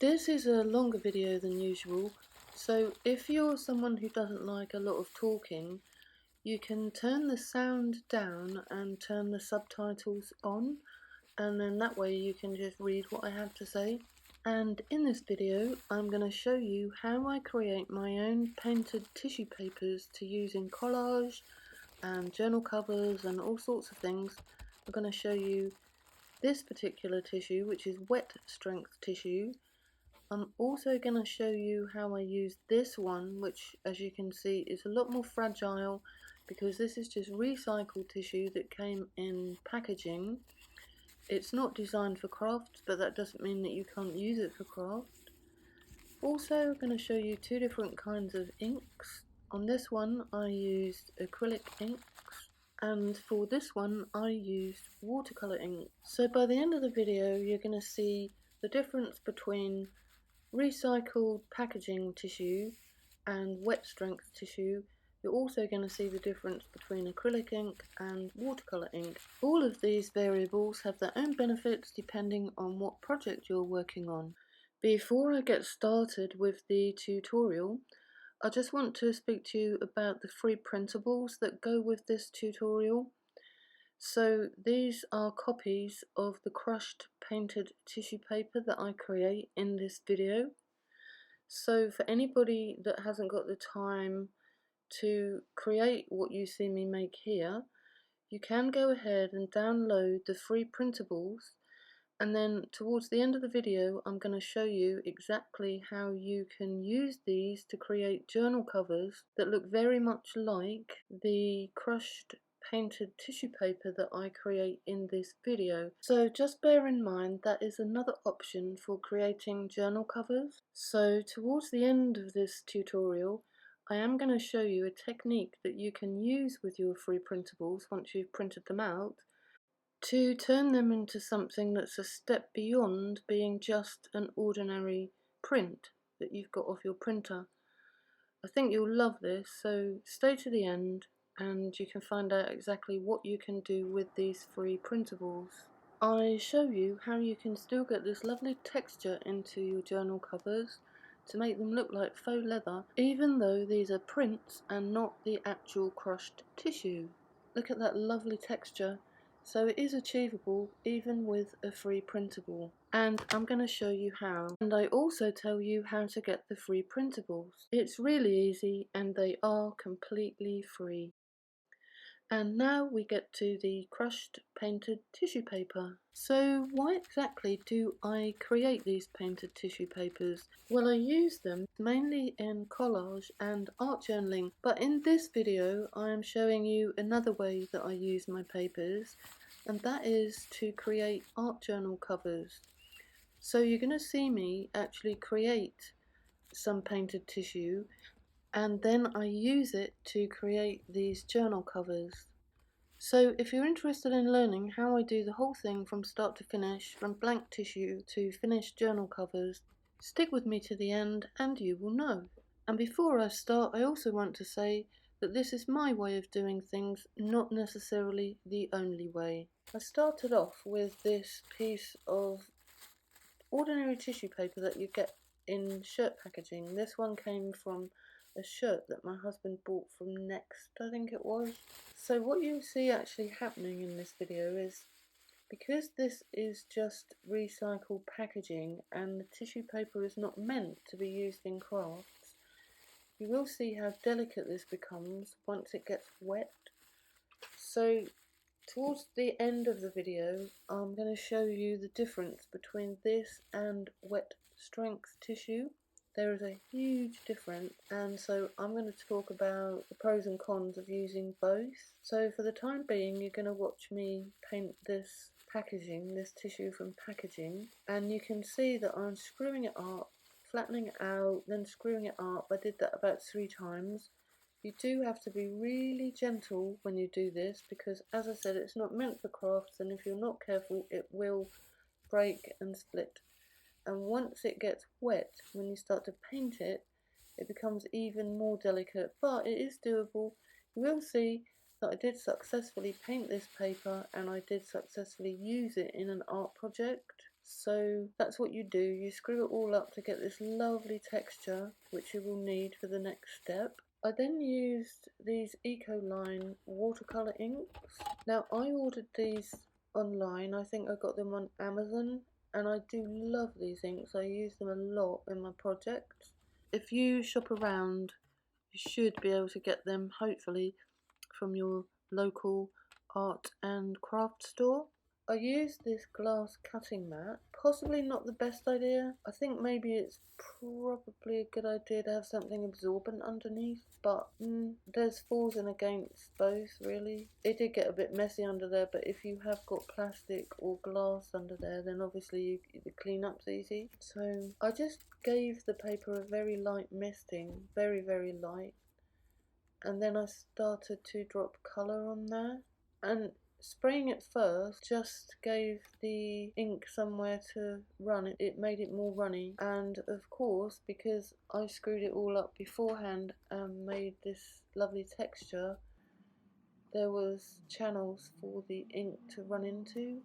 This is a longer video than usual, so if you're someone who doesn't like a lot of talking, you can turn the sound down and turn the subtitles on, and then that way you can just read what I have to say. And in this video I'm going to show you how I create my own painted tissue papers to use in collage and journal covers and all sorts of things. I'm going to show you this particular tissue, which is wet strength tissue. I'm also going to show you how I use this one, which as you can see is a lot more fragile because this is just recycled tissue that came in packaging. It's not designed for craft, but that doesn't mean that you can't use it for craft. Also, I'm going to show you two different kinds of inks. On this one I used acrylic inks, and for this one I used watercolour ink. So by the end of the video you're going to see the difference between recycled packaging tissue and wet strength tissue. You're also going to see the difference between acrylic ink and watercolour ink. All of these variables have their own benefits depending on what project you're working on. Before I get started with the tutorial, I just want to speak to you about the 3 printables that go with this tutorial. So these are copies of the crushed painted tissue paper that I create in this video. So for anybody that hasn't got the time to create what you see me make here, you can go ahead and download the 3 printables, and then towards the end of the video I'm going to show you exactly how you can use these to create journal covers that look very much like the crushed painted tissue paper that I create in this video. So just bear in mind that is another option for creating journal covers. So towards the end of this tutorial I am going to show you a technique that you can use with your 3 printables once you've printed them out to turn them into something that's a step beyond being just an ordinary print that you've got off your printer. I think you'll love this, so stay to the end and you can find out exactly what you can do with these 3 printables. I show you how you can still get this lovely texture into your journal covers to make them look like faux leather, even though these are prints and not the actual crushed tissue. Look at that lovely texture. So it is achievable even with a 3 printable, and I'm going to show you how. And I also tell you how to get the 3 printables. It's really easy and they are completely free. And now we get to the crushed painted tissue paper. So why exactly do I create these painted tissue papers? Well, I use them mainly in collage and art journaling, but in this video I am showing you another way that I use my papers, and that is to create art journal covers. So you're going to see me actually create some painted tissue, and then I use it to create these journal covers. So if you're interested in learning how I do the whole thing from start to finish, from blank tissue to finished journal covers, stick with me to the end and you will know. And before I start, I also want to say that this is my way of doing things, not necessarily the only way. I started off with this piece of ordinary tissue paper that you get in shirt packaging. This one came from a shirt that my husband bought from Next, I think it was. So what you see actually happening in this video is, because this is just recycled packaging and the tissue paper is not meant to be used in crafts, you will see how delicate this becomes once it gets wet. So towards the end of the video I'm going to show you the difference between this and wet strength tissue. There is a huge difference, and so I'm going to talk about the pros and cons of using both. So for the time being you're going to watch me paint this packaging, this tissue from packaging, and you can see that I'm screwing it up, flattening it out, then screwing it up. I did that about 3 times. You do have to be really gentle when you do this because, as I said, it's not meant for crafts, and if you're not careful it will break and split. And once it gets wet, when you start to paint it, it becomes even more delicate, but it is doable. You will see that I did successfully paint this paper and I did successfully use it in an art project. So that's what you do. You screw it all up to get this lovely texture, which you will need for the next step. I then used these Ecoline watercolour inks. Now I ordered these online. I think I got them on Amazon, and I do love these inks. I use them a lot in my projects. If you shop around, you should be able to get them, hopefully, from your local art and craft store. I used this glass cutting mat. Possibly not the best idea. I think maybe it's probably a good idea to have something absorbent underneath, but there's fors and against both, really. It did get a bit messy under there, but if you have got plastic or glass under there, then obviously the cleanup's easy. So I just gave the paper a very light misting, very, very light. And then I started to drop colour on there, and spraying it first just gave the ink somewhere to run. It made it more runny, and of course, because I screwed it all up beforehand and made this lovely texture, there was channels for the ink to run into.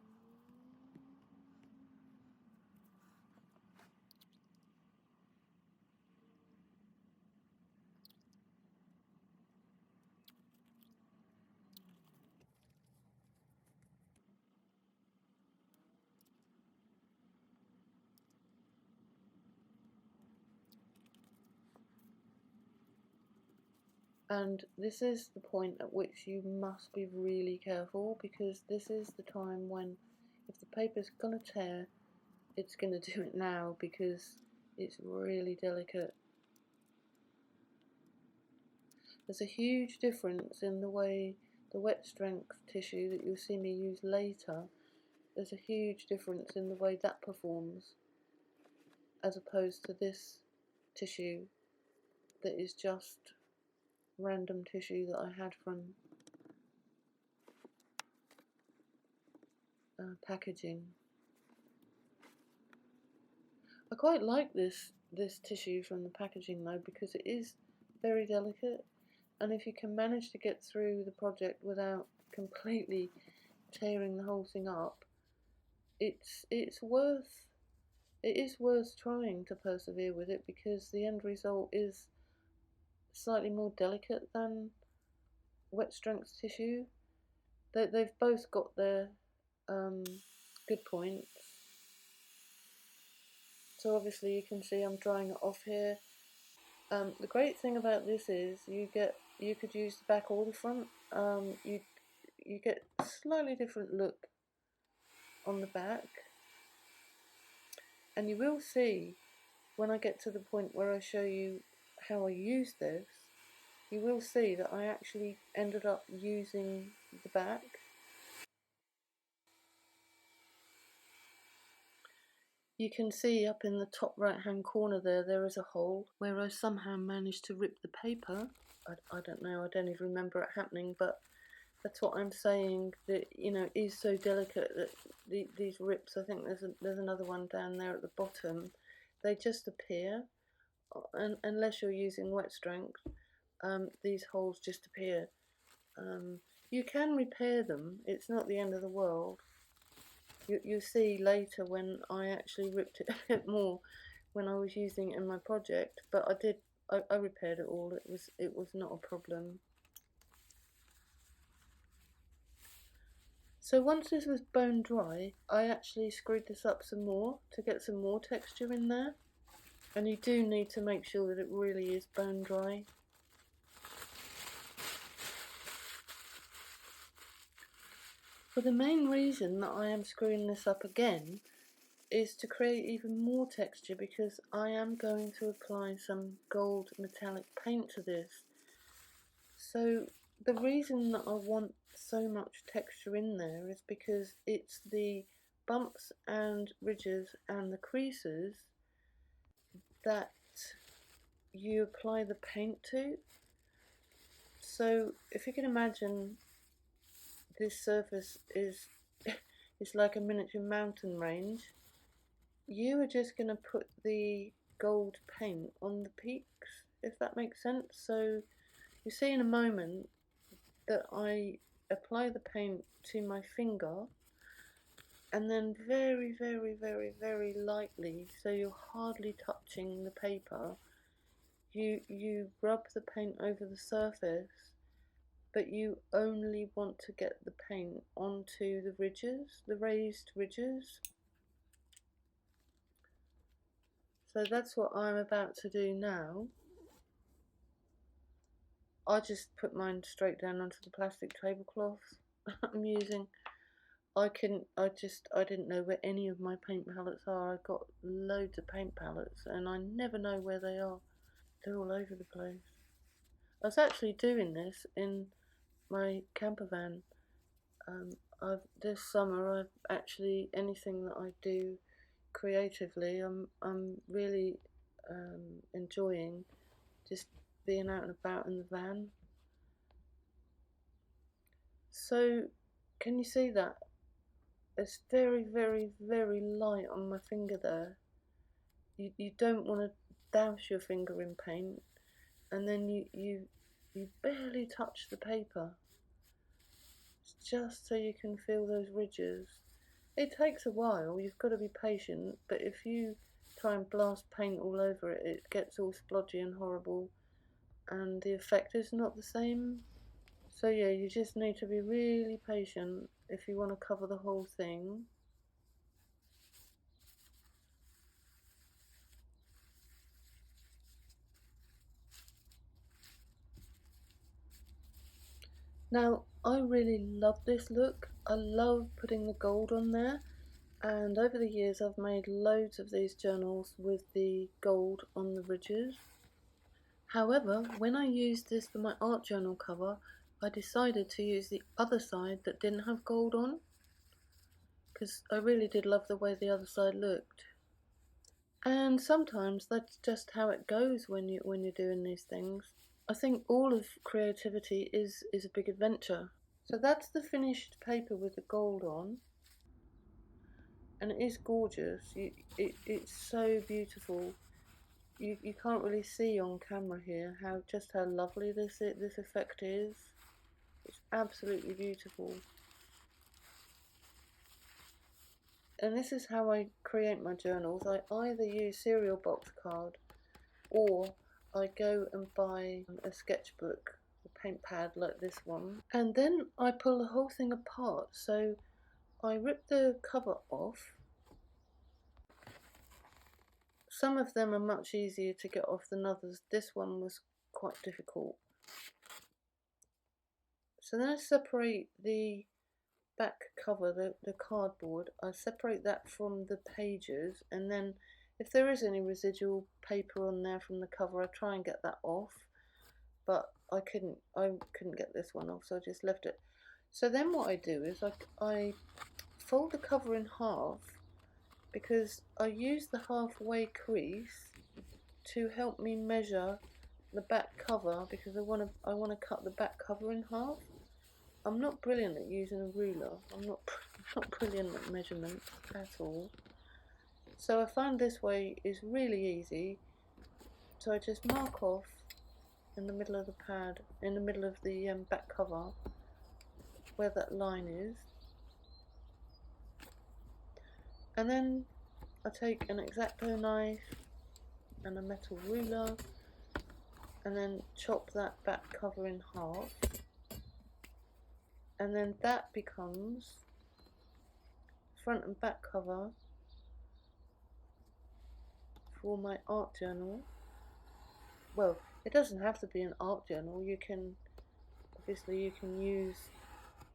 And this is the point at which you must be really careful, because this is the time when, if the paper's gonna tear, it's gonna do it now, because it's really delicate. There's a huge difference in the way the wet strength tissue that you'll see me use later, there's a huge difference in the way that performs as opposed to this tissue that is just random tissue that I had from packaging. I quite like this tissue from the packaging though, because it is very delicate, and if you can manage to get through the project without completely tearing the whole thing up, it is worth trying to persevere with it, because the end result is slightly more delicate than wet strength tissue. They've both got their good points. So obviously you can see I'm drying it off here. The great thing about this is you could use the back or the front. You get a slightly different look on the back, and you will see when I get to the point where I show you how I use this, you will see that I actually ended up using the back. You can see up in the top right hand corner there is a hole where I somehow managed to rip the paper. I don't know, I don't even remember it happening, but that's what I'm saying, that, you know, is so delicate that these rips, I think there's another one down there at the bottom, they just appear, and unless you're using wet strength, these holes just appear. You can repair them, it's not the end of the world. You'll see later when I actually ripped it a bit more when I was using it in my project, but I repaired it all. It was not a problem. So once this was bone dry, I actually screwed this up some more to get some more texture in there, and you do need to make sure that it really is bone dry. But the main reason that I am screwing this up again is to create even more texture, because I am going to apply some gold metallic paint to this. So the reason that I want so much texture in there is because it's the bumps and ridges and the creases that you apply the paint to. So if you can imagine, this surface is it's like a miniature mountain range. You are just going to put the gold paint on the peaks, if that makes sense. So you see in a moment that I apply the paint to my finger, and then very, very, very, very lightly, so you're hardly touching the paper, you rub the paint over the surface, but you only want to get the paint onto the ridges, the raised ridges. So that's what I'm about to do now. I just put mine straight down onto the plastic tablecloth I'm using. I didn't know where any of my paint palettes are. I got loads of paint palettes and I never know where they are. They're all over the place. I was actually doing this in my camper van. This summer I've actually, anything that I do creatively, I'm really enjoying just being out and about in the van. So can you see that? It's very, very, very light on my finger there. You don't want to douse your finger in paint, and then you barely touch the paper. It's just so you can feel those ridges. It takes a while, you've got to be patient, but if you try and blast paint all over it, it gets all splodgy and horrible, and the effect is not the same. So yeah, you just need to be really patient if you want to cover the whole thing. Now, I really love this look. I love putting the gold on there, and over the years I've made loads of these journals with the gold on the ridges. However, when I used this for my art journal cover, I decided to use the other side that didn't have gold on, because I really did love the way the other side looked. And sometimes that's just how it goes when you're doing these things. I think all of creativity is a big adventure. So that's the finished paper with the gold on, and it is gorgeous. It's so beautiful. You can't really see on camera here how lovely this effect is. It's absolutely beautiful. And this is how I create my journals. I either use cereal box card, or I go and buy a sketchbook, a paint pad like this one, and then I pull the whole thing apart. So I rip the cover off. Some of them are much easier to get off than others. This one was quite difficult. So then I separate the back cover, the cardboard, I separate that from the pages, and then if there is any residual paper on there from the cover, I try and get that off, but I couldn't get this one off, so I just left it. So then what I do is I fold the cover in half, because I use the halfway crease to help me measure the back cover, because I want to cut the back cover in half. I'm not brilliant at using a ruler. I'm not brilliant at measurements at all. So I find this way is really easy. So I just mark off in the middle of the pad, in the middle of the back cover, where that line is. And then I take an X-Acto knife and a metal ruler, and then chop that back cover in half. And then that becomes front and back cover for my art journal. Well, it doesn't have to be an art journal. You can use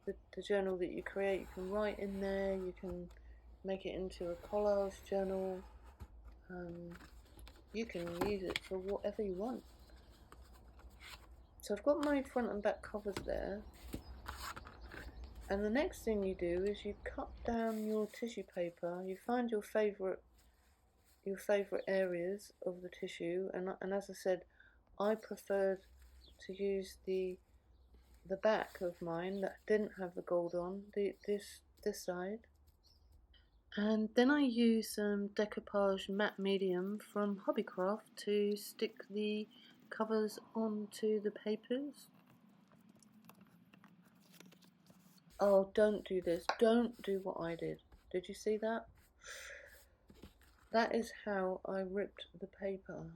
the journal that you create. You can write in there. You can make it into a collage journal. You can use it for whatever you want. So I've got my front and back covers there. And the next thing you do is you cut down your tissue paper. You find your favourite areas of the tissue, and as I said, I preferred to use the back of mine that didn't have the gold on, this side. And then I use some decoupage matte medium from Hobbycraft to stick the covers onto the papers. Oh, don't do this. Don't do what I did. Did you see that? That is how I ripped the paper.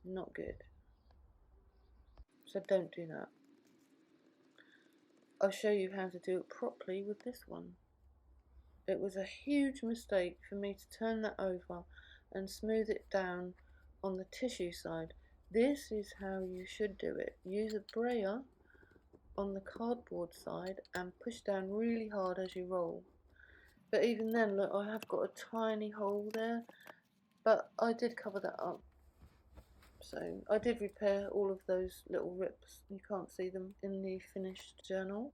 Not good. So don't do that. I'll show you how to do it properly with this one. It was a huge mistake for me to turn that over and smooth it down on the tissue side. This is how you should do it. Use a brayer on the cardboard side and push down really hard as you roll. But even then, look, I have got a tiny hole there, but I did cover that up. So I did repair all of those little rips. You can't see them in the finished journal.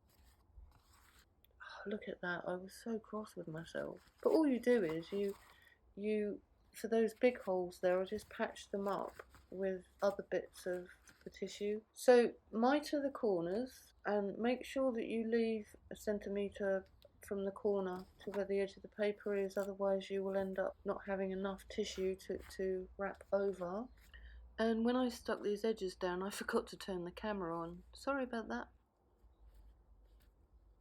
Oh, look at that, I was so cross with myself. But all you do is you for those big holes there, I just patch them up with other bits of the tissue. So mitre the corners and make sure that you leave a centimetre from the corner to where the edge of the paper is, otherwise you will end up not having enough tissue to wrap over. And when I stuck these edges down, I forgot to turn the camera on. Sorry about that.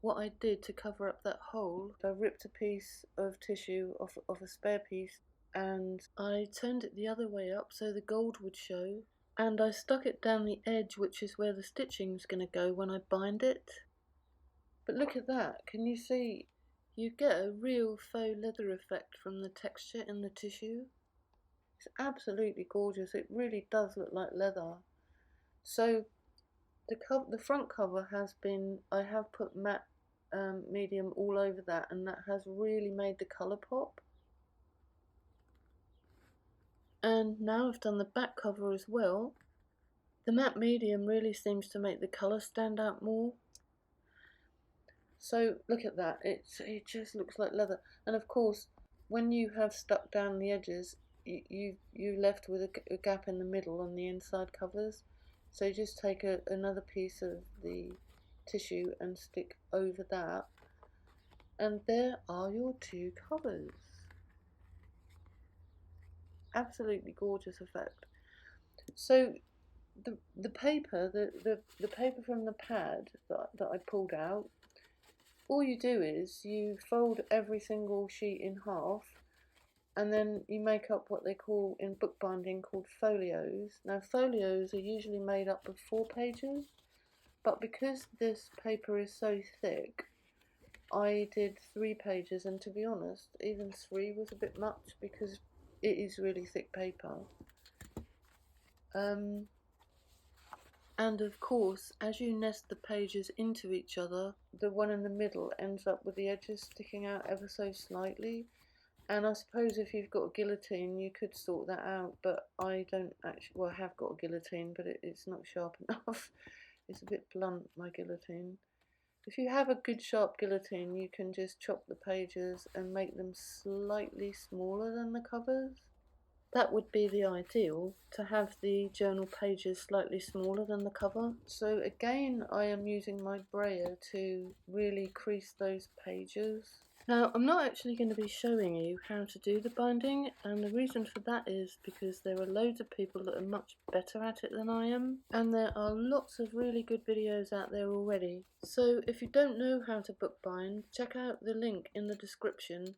What I did to cover up that hole, I ripped a piece of tissue off a spare piece and I turned it the other way up so the gold would show, and I stuck it down the edge, which is where the stitching is going to go when I bind it. But look at that, can you see? You get a real faux leather effect from the texture in the tissue. It's absolutely gorgeous, it really does look like leather. So the front cover has been, I have put matte medium all over that, and that has really made the colour pop. And now I've done the back cover as well. The matte medium really seems to make the colour stand out more. So look at that, it just looks like leather. And of course, when you have stuck down the edges, you're left with a gap in the middle on the inside covers. So just take another piece of the tissue and stick over that, and there are your two covers. Absolutely gorgeous effect. So the paper, the paper from the pad that I pulled out, all you do is you fold every single sheet in half, and then you make up what they call in bookbinding called folios. Now folios are usually made up of 4 pages, but because this paper is so thick, I did 3 pages, and to be honest, even 3 was a bit much because it is really thick paper. And of course, as you nest the pages into each other, the one in the middle ends up with the edges sticking out ever so slightly. And I suppose if you've got a guillotine, you could sort that out, but I don't actually, well, I have got a guillotine, but it's not sharp enough. It's a bit blunt, my guillotine. If you have a good sharp guillotine, you can just chop the pages and make them slightly smaller than the covers. That would be the ideal, to have the journal pages slightly smaller than the cover. So again, I am using my brayer to really crease those pages. Now, I'm not actually going to be showing you how to do the binding, and the reason for that is because there are loads of people that are much better at it than I am, and there are lots of really good videos out there already. So if you don't know how to bookbind, check out the link in the description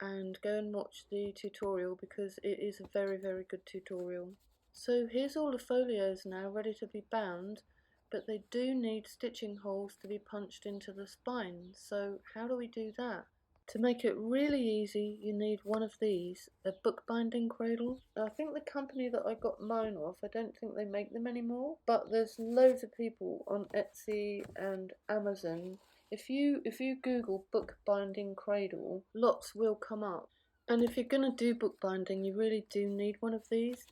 and go and watch the tutorial, because it is a very, very good tutorial. So here's all the folios now ready to be bound, but they do need stitching holes to be punched into the spine. So how do we do that? To make it really easy, you need one of these, a bookbinding cradle. Now, I think the company that I got mine off, I don't think they make them anymore, but there's loads of people on Etsy and Amazon. If you Google bookbinding cradle, lots will come up. And if you're going to do bookbinding, you really do need one of these.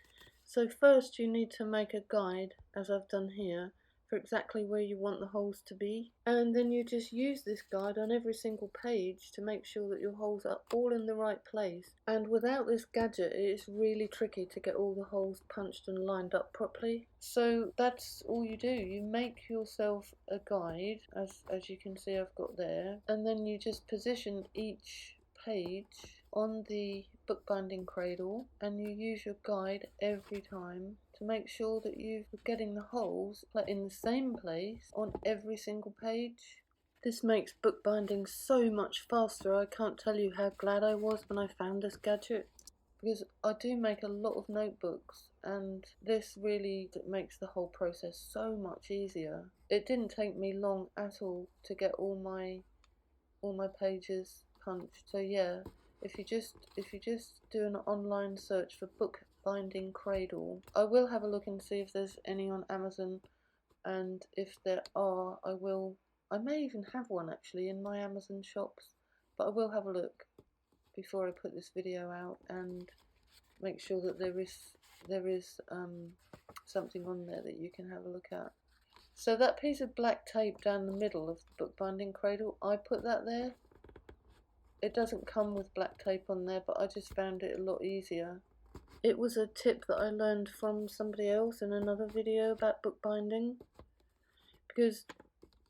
So first you need to make a guide, as I've done here, for exactly where you want the holes to be, and then you just use this guide on every single page to make sure that your holes are all in the right place. And without this gadget, it is really tricky to get all the holes punched and lined up properly. So that's all you do. You make yourself a guide, as you can see I've got there, and then you just position each page on the bookbinding cradle, and you use your guide every time to make sure that you're getting the holes in the same place on every single page. This makes bookbinding so much faster. I can't tell you how glad I was when I found this gadget, because I do make a lot of notebooks and this really makes the whole process so much easier. It didn't take me long at all to get all my pages punched. So yeah, if you just do an online search for bookbinding cradle, I will have a look and see if there's any on Amazon, and if there are, I may even have one actually in my Amazon shops, but I will have a look before I put this video out and make sure that there is something on there that you can have a look at. So that piece of black tape down the middle of the bookbinding cradle, I put that there. It doesn't come with black tape on there, but I just found it a lot easier. It was a tip that I learned from somebody else in another video about bookbinding, because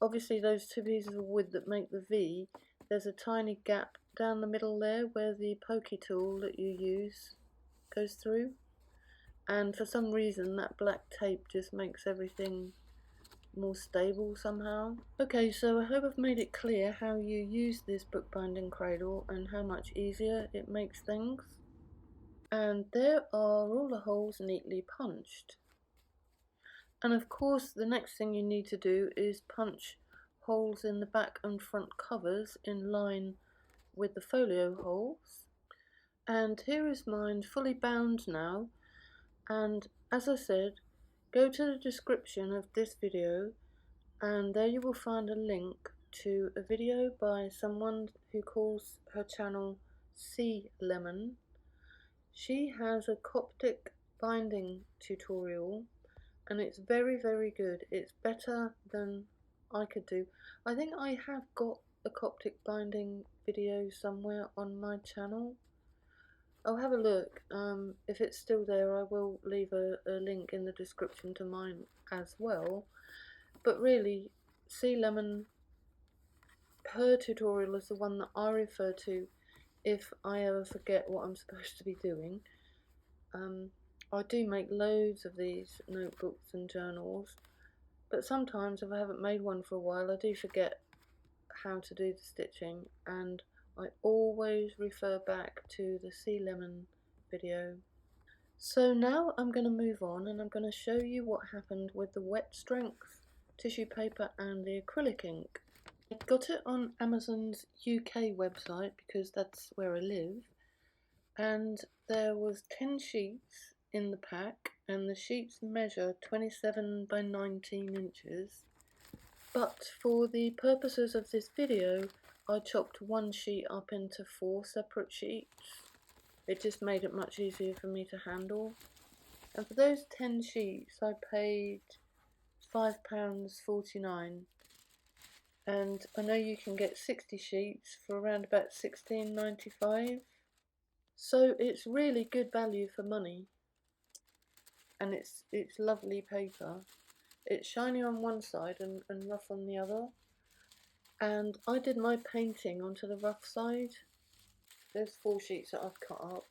obviously those two pieces of wood that make the V, there's a tiny gap down the middle there where the pokey tool that you use goes through, and for some reason that black tape just makes everything more stable somehow. Okay, so I hope I've made it clear how you use this bookbinding cradle and how much easier it makes things. And there are all the holes neatly punched. And of course the next thing you need to do is punch holes in the back and front covers in line with the folio holes. And here is mine fully bound now, and as I said, go to the description of this video and there you will find a link to a video by someone who calls her channel Sea Lemon. She has a Coptic binding tutorial and it's very, very good. It's better than I could do. I think I have got a Coptic binding video somewhere on my channel. I'll have a look. If it's still there, I will leave a link in the description to mine as well. But really, Sea Lemon, her tutorial is the one that I refer to if I ever forget what I'm supposed to be doing. I do make loads of these notebooks and journals, but sometimes if I haven't made one for a while, I do forget how to do the stitching, and I always refer back to the Sea Lemon video. So now I'm going to move on and I'm going to show you what happened with the wet strength tissue paper and the acrylic ink. I got it on Amazon's UK website because that's where I live, and there was 10 sheets in the pack and the sheets measure 27 by 19 inches. But for the purposes of this video, I chopped one sheet up into 4 separate sheets. It just made it much easier for me to handle. And for those 10 sheets, I paid £5.49. And I know you can get 60 sheets for around about £16.95. So it's really good value for money. And it's lovely paper. It's shiny on one side and rough on the other. And I did my painting onto the rough side. There's 4 sheets that I've cut up.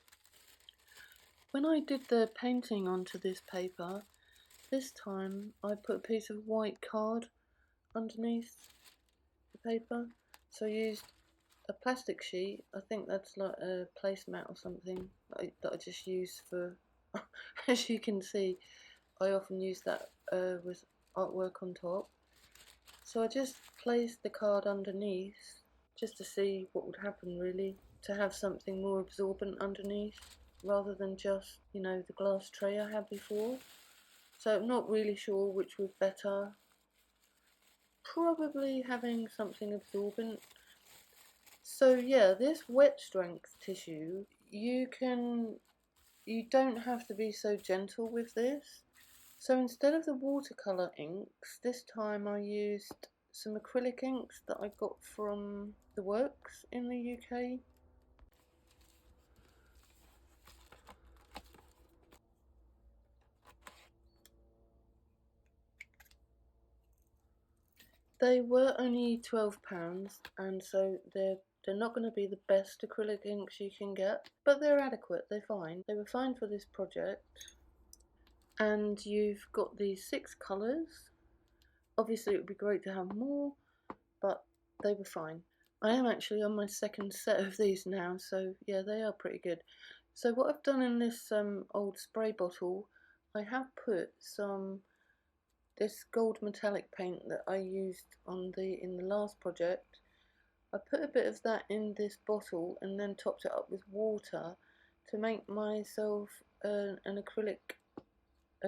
When I did the painting onto this paper, this time I put a piece of white card underneath the paper. So I used a plastic sheet, I think that's like a placemat or something that I just use for, as you can see, I often use that with artwork on top. So I just placed the card underneath just to see what would happen, really, to have something more absorbent underneath rather than just, you know, the glass tray I had before. So I'm not really sure which was better. Probably having something absorbent. So yeah, this wet strength tissue, you don't have to be so gentle with this. So instead of the watercolour inks, this time I used some acrylic inks that I got from the Works in the UK. They were only £12, and so they're not going to be the best acrylic inks you can get, but they're adequate, they're fine. They were fine for this project. And you've got these 6 colours. Obviously it would be great to have more, but they were fine. I am actually on my second set of these now, so yeah, they are pretty good. So what I've done in this old spray bottle, I have put this gold metallic paint that I used in the last project. I put a bit of that in this bottle and then topped it up with water to make myself a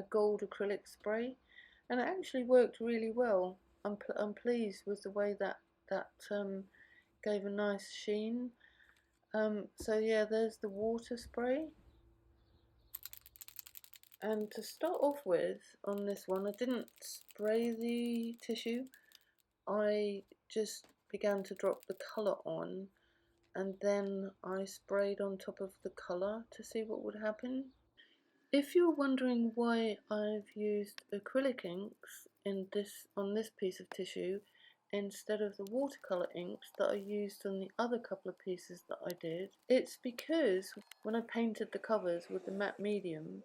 gold acrylic spray, and it actually worked really well. I'm pleased with the way that gave a nice sheen. So yeah, there's the water spray. And to start off with, on this one, I didn't spray the tissue. I just began to drop the colour on, and then I sprayed on top of the colour to see what would happen. If you're wondering why I've used acrylic inks on this piece of tissue instead of the watercolour inks that I used on the other couple of pieces that I did, it's because when I painted the covers with the matte medium,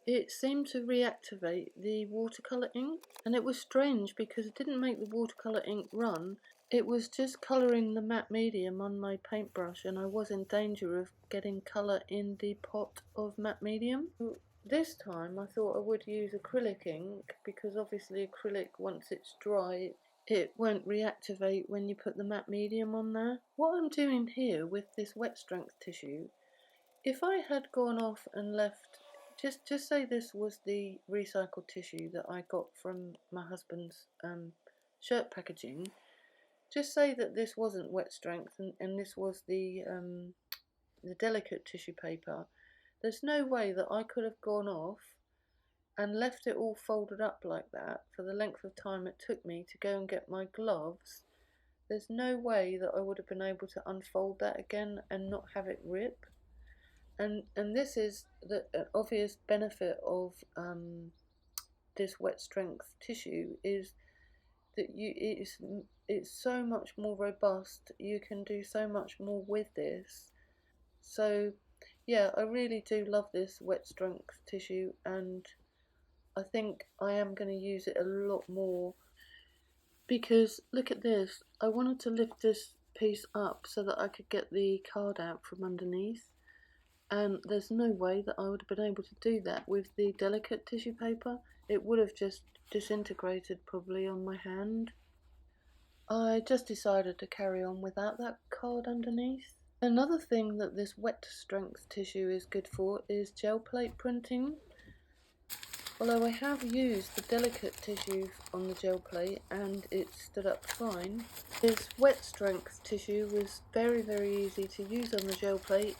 it seemed to reactivate the watercolour ink, and it was strange because it didn't make the watercolour ink run. It was just colouring the matte medium on my paintbrush, and I was in danger of getting colour in the pot of matte medium. This time I thought I would use acrylic ink, because obviously acrylic, once it's dry, it won't reactivate when you put the matte medium on there. What I'm doing here with this wet strength tissue, if I had gone off and left, just say this was the recycled tissue that I got from my husband's shirt packaging. Just say that this wasn't wet strength and this was the delicate tissue paper. There's no way that I could have gone off and left it all folded up like that for the length of time it took me to go and get my gloves. There's no way that I would have been able to unfold that again and not have it rip. And this is the obvious benefit of this wet strength tissue, is that it's so much more robust. You can do so much more with this. So yeah, I really do love this wet strength tissue, and I think I am going to use it a lot more, because look at this. I wanted to lift this piece up so that I could get the card out from underneath, and there's no way that I would have been able to do that with the delicate tissue paper. It would have just disintegrated probably on my hand. I just decided to carry on without that card underneath. Another thing that this wet strength tissue is good for is gel plate printing. Although I have used the delicate tissue on the gel plate and it stood up fine, this wet strength tissue was very easy to use on the gel plate,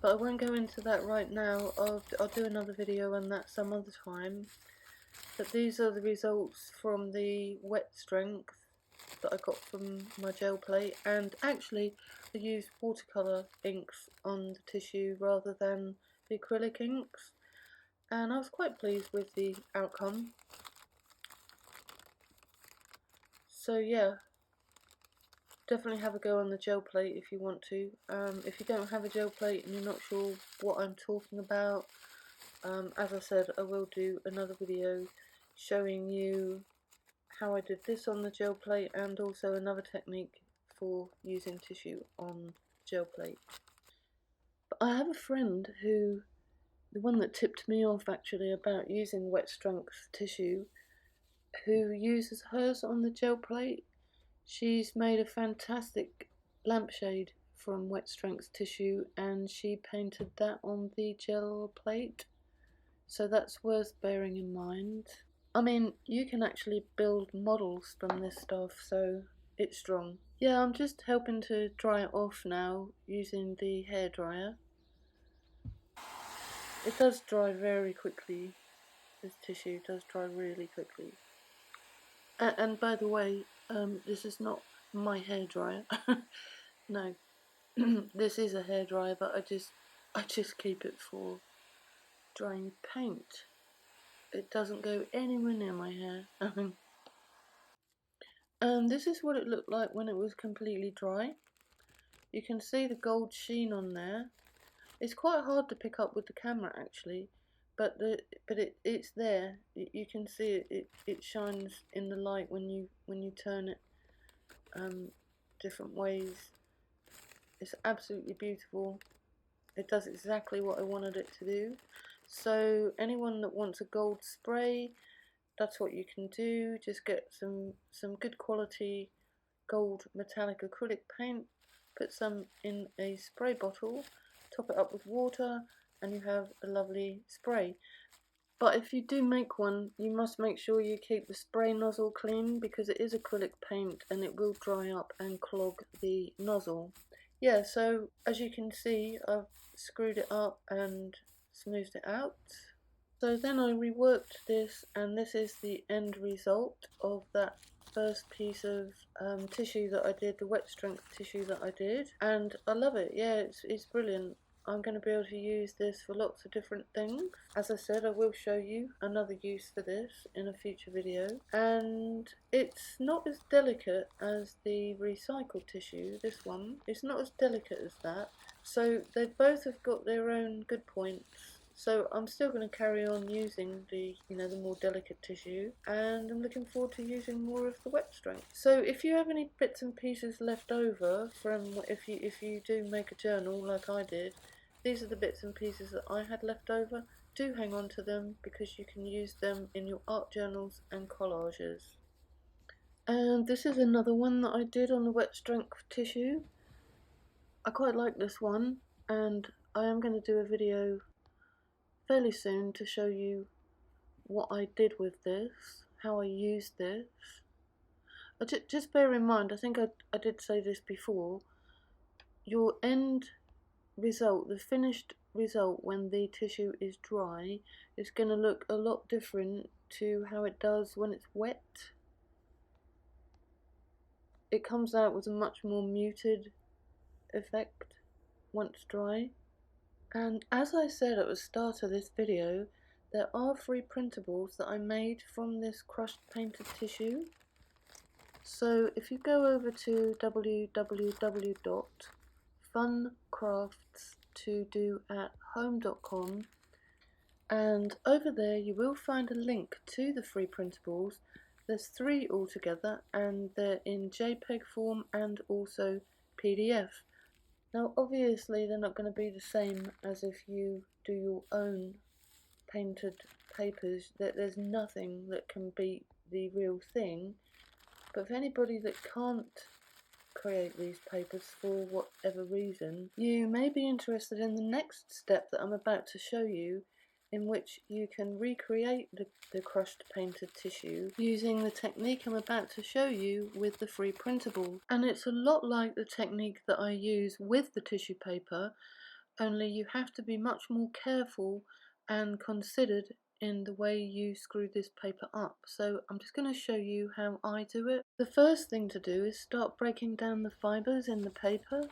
but I won't go into that right now. I'll do another video on that some other time. But these are the results from the wet strength that I got from my gel plate, and actually I used watercolour inks on the tissue rather than the acrylic inks, and I was quite pleased with the outcome. So yeah, definitely have a go on the gel plate if you want to. If you don't have a gel plate and you're not sure what I'm talking about, as I said, I will do another video showing you how I did this on the gel plate, and also another technique for using tissue on gel plate. But I have a friend who, the one that tipped me off actually about using wet strength tissue, who uses hers on the gel plate. She's made a fantastic lampshade from wet strength tissue, and she painted that on the gel plate, so that's worth bearing in mind. I mean, you can actually build models from this stuff, so it's strong. Yeah, I'm just helping to dry it off now using the hairdryer. It does dry very quickly. This tissue does dry really quickly. And by the way, this is not my hairdryer. No, this is a hairdryer, but I just keep it for drying paint. It doesn't go anywhere near my hair. This is what it looked like when it was completely dry. You can see the gold sheen on there. It's quite hard to pick up with the camera actually, but it's there. You can see it shines in the light when you turn it different ways. It's absolutely beautiful. It does exactly what I wanted it to do. So anyone that wants a gold spray, that's what you can do. Just get some good quality gold metallic acrylic paint, put some in a spray bottle, top it up with water, and you have a lovely spray. But if you do make one, you must make sure you keep the spray nozzle clean, because it is acrylic paint and it will dry up and clog the nozzle. Yeah, so as you can see, I've screwed it up and smoothed it out. So then I reworked this, and this is the end result of that first piece of tissue that I did, the wet strength tissue that I did, and I love it. Yeah, it's brilliant. I'm going to be able to use this for lots of different things. As I said, I will show you another use for this in a future video. And it's not as delicate as the recycled tissue, this one. It's not as delicate as that. So they both have got their own good points. So I'm still going to carry on using the more delicate tissue, and I'm looking forward to using more of the wet strength. So if you have any bits and pieces left over from if you do make a journal like I did, these are the bits and pieces that I had left over. Do hang on to them, because you can use them in your art journals and collages. And this is another one that I did on the wet strength tissue. I quite like this one, and I am going to do a video fairly soon to show you what I did with this, how I used this. Just bear in mind, I think I did say this before, your end result, the finished result when the tissue is dry, is going to look a lot different to how it does when it's wet. It comes out with a much more muted effect once dry. And as I said at the start of this video, there are free printables that I made from this crushed painted tissue. So if you go over to www.funcraftstodoathome.com, and over there you will find a link to the free printables. There's 3 altogether, and they're in JPEG form and also PDF. Now obviously they're not going to be the same as if you do your own painted papers. There's nothing that can beat the real thing, but for anybody that can't create these papers for whatever reason, you may be interested in the next step that I'm about to show you, in which you can recreate the crushed painted tissue using the technique I'm about to show you with the free printable. And it's a lot like the technique that I use with the tissue paper, only you have to be much more careful and considered in the way you screw this paper up. So I'm just going to show you how I do it. The first thing to do is start breaking down the fibres in the paper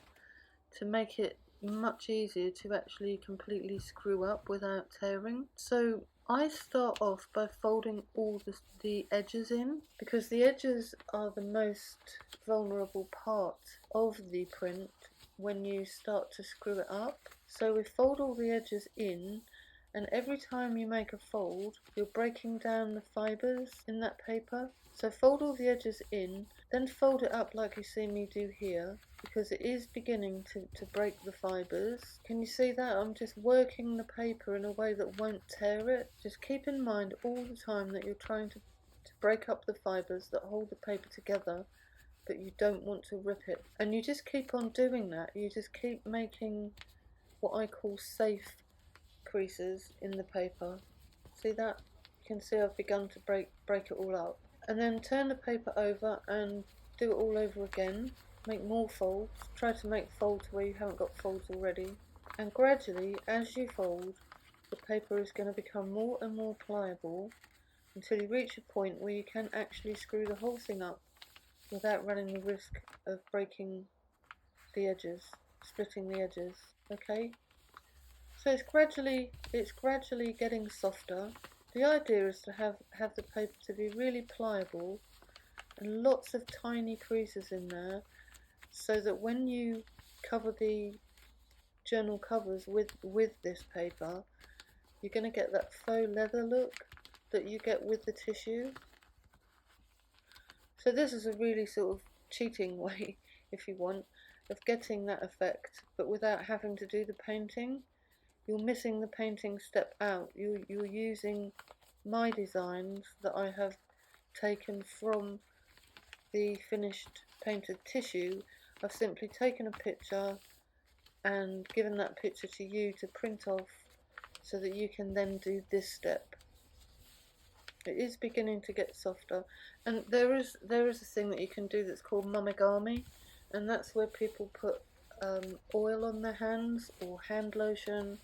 to make it much easier to actually completely screw up without tearing. So I start off by folding all the edges in, because the edges are the most vulnerable part of the print when you start to screw it up. So we fold all the edges in, and every time you make a fold, you're breaking down the fibres in that paper. So fold all the edges in, then fold it up like you see me do here, because it is beginning to break the fibres. Can you see that? I'm just working the paper in a way that won't tear it. Just keep in mind all the time that you're trying to break up the fibres that hold the paper together, but you don't want to rip it. And you just keep on doing that. You just keep making what I call safe creases in the paper. See that? You can see I've begun to break it all up. And then turn the paper over and do it all over again. Make more folds. Try to make folds where you haven't got folds already. And gradually, as you fold, the paper is going to become more and more pliable until you reach a point where you can actually screw the whole thing up without running the risk of breaking the edges, splitting the edges. Okay? So it's gradually getting softer. The idea is to have the paper to be really pliable and lots of tiny creases in there, so that when you cover the journal covers with this paper, you're going to get that faux leather look that you get with the tissue. So this is a really sort of cheating way if you want, of getting that effect, but without having to do the painting. You're missing the painting step out. You're using my designs that I have taken from the finished painted tissue. I've simply taken a picture and given that picture to you to print off so that you can then do this step. It is beginning to get softer, and there is a thing that you can do that's called momigami, and that's where people put oil on their hands or hand lotion,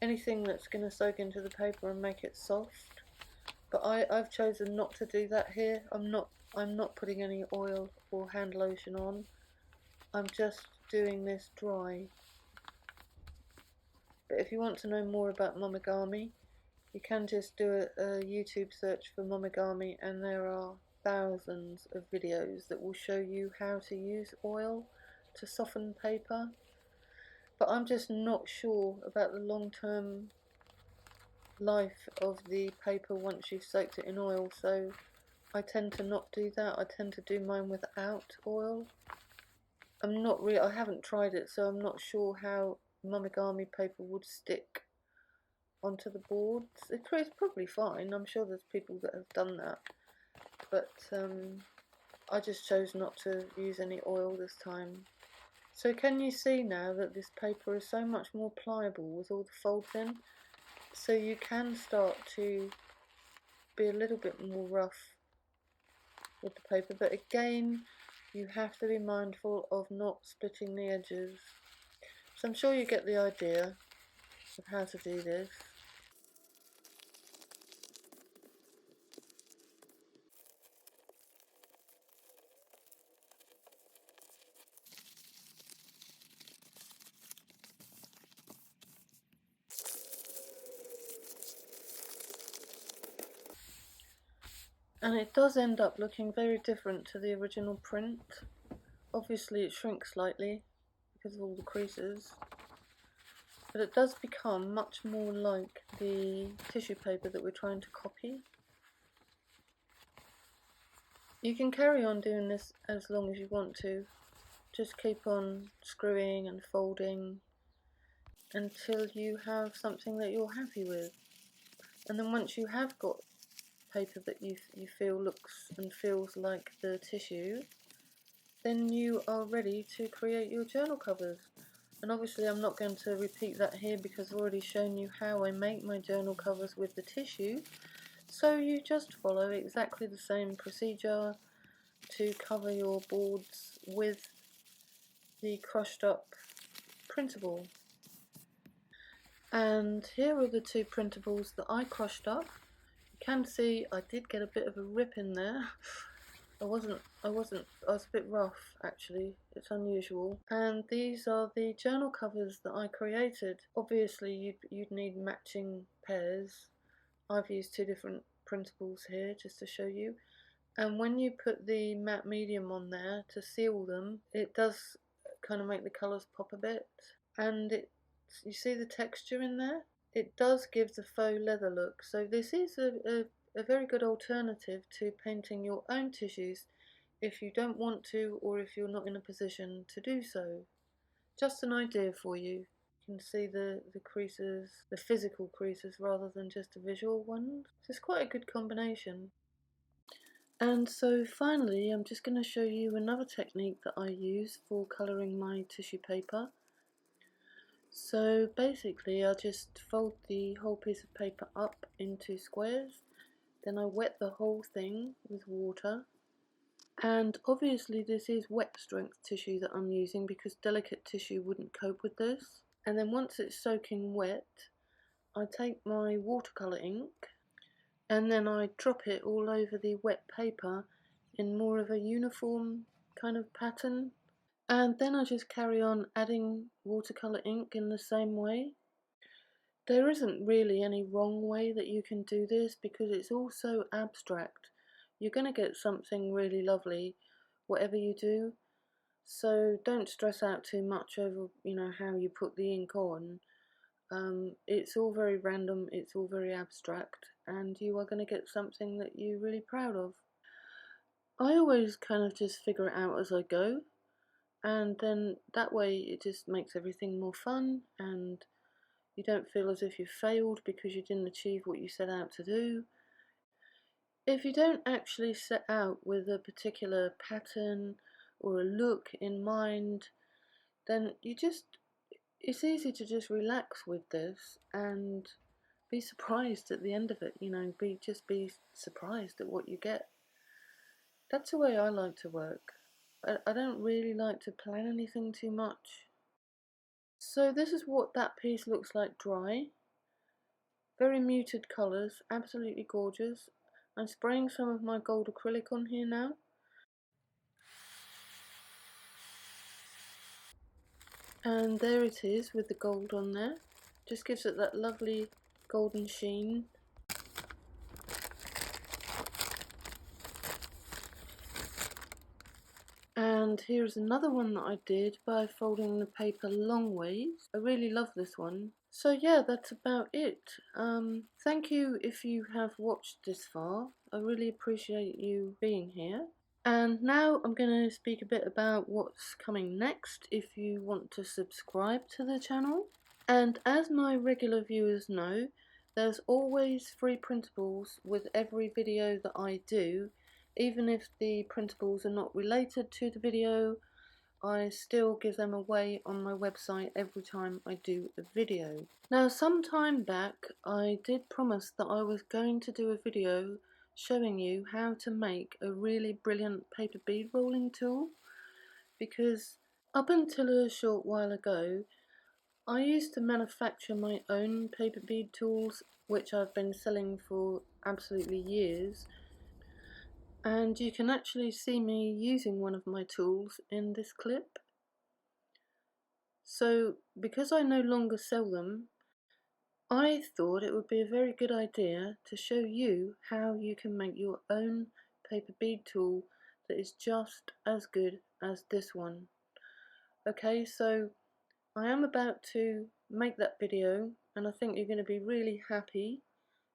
anything that's going to soak into the paper and make it soft. But I've chosen not to do that here. I'm not putting any oil or hand lotion on. I'm just doing this dry. But if you want to know more about momigami, you can just do a YouTube search for momigami, and there are thousands of videos that will show you how to use oil to soften paper. But I'm just not sure about the long-term life of the paper once you've soaked it in oil, so I tend to not do that. I tend to do mine without oil. I haven't tried it, so I'm not sure how momigami paper would stick onto the boards. It's probably fine. I'm sure there's people that have done that, but I just chose not to use any oil this time. So can you see now that this paper is so much more pliable with all the folds in? So you can start to be a little bit more rough with the paper, but again, you have to be mindful of not splitting the edges. So I'm sure you get the idea of how to do this. And it does end up looking very different to the original print. Obviously it shrinks slightly because of all the creases, but it does become much more like the tissue paper that we're trying to copy. You can carry on doing this as long as you want to. Just keep on screwing and folding until you have something that you're happy with. And then once you have got paper that you feel looks and feels like the tissue, then you are ready to create your journal covers. And obviously I'm not going to repeat that here because I've already shown you how I make my journal covers with the tissue. So you just follow exactly the same procedure to cover your boards with the crushed up printable. And here are the two printables that I crushed up. You can see I did get a bit of a rip in there. I was a bit rough actually, it's unusual. And these are the journal covers that I created. Obviously you'd need matching pairs. I've used two different printables here just to show you. And when you put the matte medium on there to seal them, it does kind of make the colours pop a bit. And you see the texture in there? It does give the faux leather look. So this is a very good alternative to painting your own tissues if you don't want to, or if you're not in a position to do so. Just an idea for you. You can see the creases, the physical creases rather than just the visual ones. So it's quite a good combination. And so finally I'm just going to show you another technique that I use for colouring my tissue paper. So basically I just fold the whole piece of paper up into squares, then I wet the whole thing with water, and obviously this is wet strength tissue that I'm using because delicate tissue wouldn't cope with this. And then once it's soaking wet, I take my watercolour ink and then I drop it all over the wet paper in more of a uniform kind of pattern. And then I just carry on adding watercolour ink in the same way. There isn't really any wrong way that you can do this because it's all so abstract. You're going to get something really lovely whatever you do. So don't stress out too much over, how you put the ink on. It's all very random, it's all very abstract, and you are going to get something that you're really proud of. I always kind of just figure it out as I go. and then that way it just makes everything more fun, and you don't feel as if you failed because you didn't achieve what you set out to do. If you don't actually set out with a particular pattern or a look in mind, then it's easy to just relax with this and be surprised at the end of it, just be surprised at what you get. That's the way I like to work. I don't really like to plan anything too much. So this is what that piece looks like dry. Very muted colours, absolutely gorgeous. I'm spraying some of my gold acrylic on here now. And there it is with the gold on there. Just gives it that lovely golden sheen. And here's another one that I did by folding the paper long ways. I really love this one. So yeah, that's about it. Thank you if you have watched this far. I really appreciate you being here. And now I'm going to speak a bit about what's coming next if you want to subscribe to the channel. And as my regular viewers know, there's always free printables with every video that I do. Even if the printables are not related to the video, I still give them away on my website every time I do a video. Now, some time back I did promise that I was going to do a video showing you how to make a really brilliant paper bead rolling tool, because up until a short while ago I used to manufacture my own paper bead tools, which I've been selling for absolutely years, and you can actually see me using one of my tools in this clip. So because I no longer sell them, I thought it would be a very good idea to show you how you can make your own paper bead tool that is just as good as this one. Okay, so I am about to make that video, and I think you're going to be really happy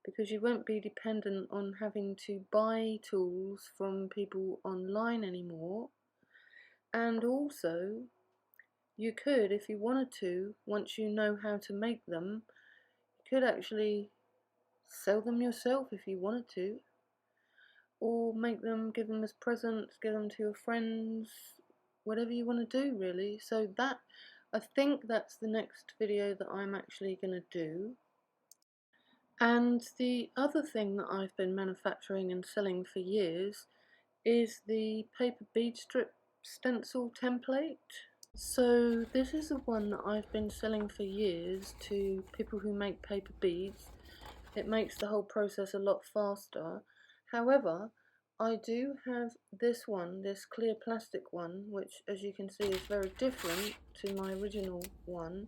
because you won't be dependent on having to buy tools from people online anymore. And also, you could, if you wanted to, once you know how to make them, you could actually sell them yourself if you wanted to, or make them, give them as presents, give them to your friends, whatever you want to do really. So that, I think that's the next video that I'm actually going to do. And the other thing that I've been manufacturing and selling for years is the paper bead strip stencil template. So this is the one that I've been selling for years to people who make paper beads. It makes the whole process a lot faster. However, I do have this one, this clear plastic one, which as you can see is very different to my original one.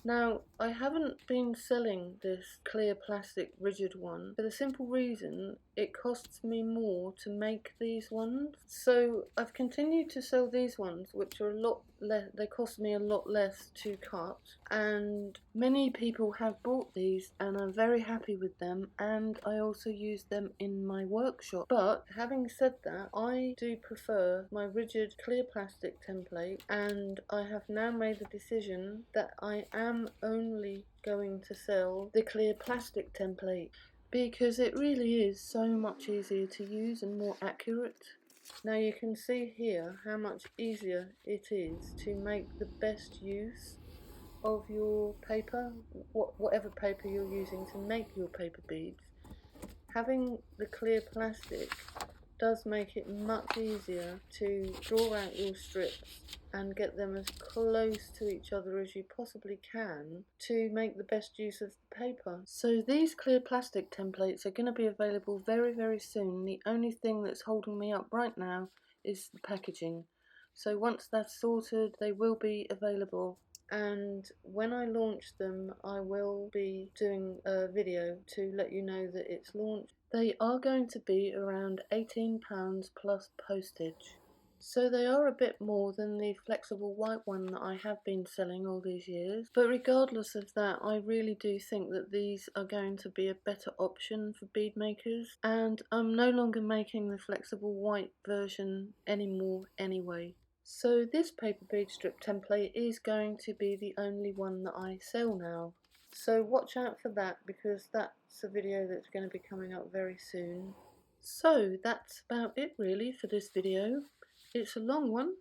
Now, I haven't been selling this clear plastic rigid one for the simple reason it costs me more to make these ones. So I've continued to sell these ones, which are a lot less, they cost me a lot less to cut, and many people have bought these and I'm very happy with them, and I also use them in my workshop. But having said that, I do prefer my rigid clear plastic template, and I have now made the decision that I am only going to sell the clear plastic template because it really is so much easier to use and more accurate. Now you can see here how much easier it is to make the best use of your paper, whatever paper you're using to make your paper beads. Having the clear plastic does make it much easier to draw out your strips and get them as close to each other as you possibly can to make the best use of the paper. So these clear plastic templates are going to be available very, very soon. The only thing that's holding me up right now is the packaging. So once that's sorted, they will be available, and when I launch them I will be doing a video to let you know that it's launched. They are going to be around £18 plus postage. So they are a bit more than the flexible white one that I have been selling all these years. But regardless of that, I really do think that these are going to be a better option for bead makers. And I'm no longer making the flexible white version anymore anyway. So this paper bead strip template is going to be the only one that I sell now. So watch out for that, because that's a video that's going to be coming up very soon. So that's about it really for this video. It's a long one,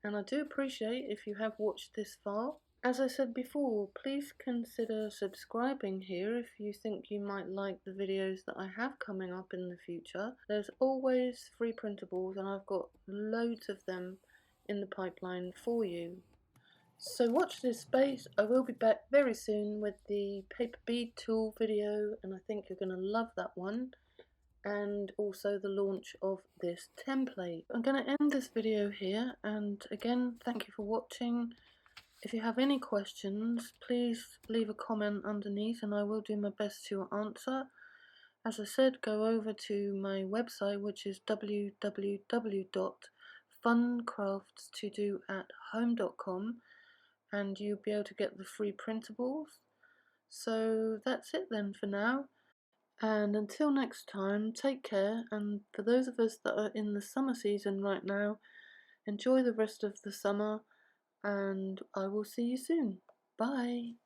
and I do appreciate if you have watched this far. As I said before, please consider subscribing here if you think you might like the videos that I have coming up in the future. There's always free printables, and I've got loads of them in the pipeline for you. So watch this space. I will be back very soon with the paper bead tool video, and I think you're going to love that one, and also the launch of this template. I'm going to end this video here, and again, thank you for watching. If you have any questions, please leave a comment underneath and I will do my best to answer. As I said, go over to my website, which is www.funcraftstodoathome.com, and you'll be able to get the free printables. So that's it then for now. And until next time, take care, and for those of us that are in the summer season right now, enjoy the rest of the summer, and I will see you soon. Bye!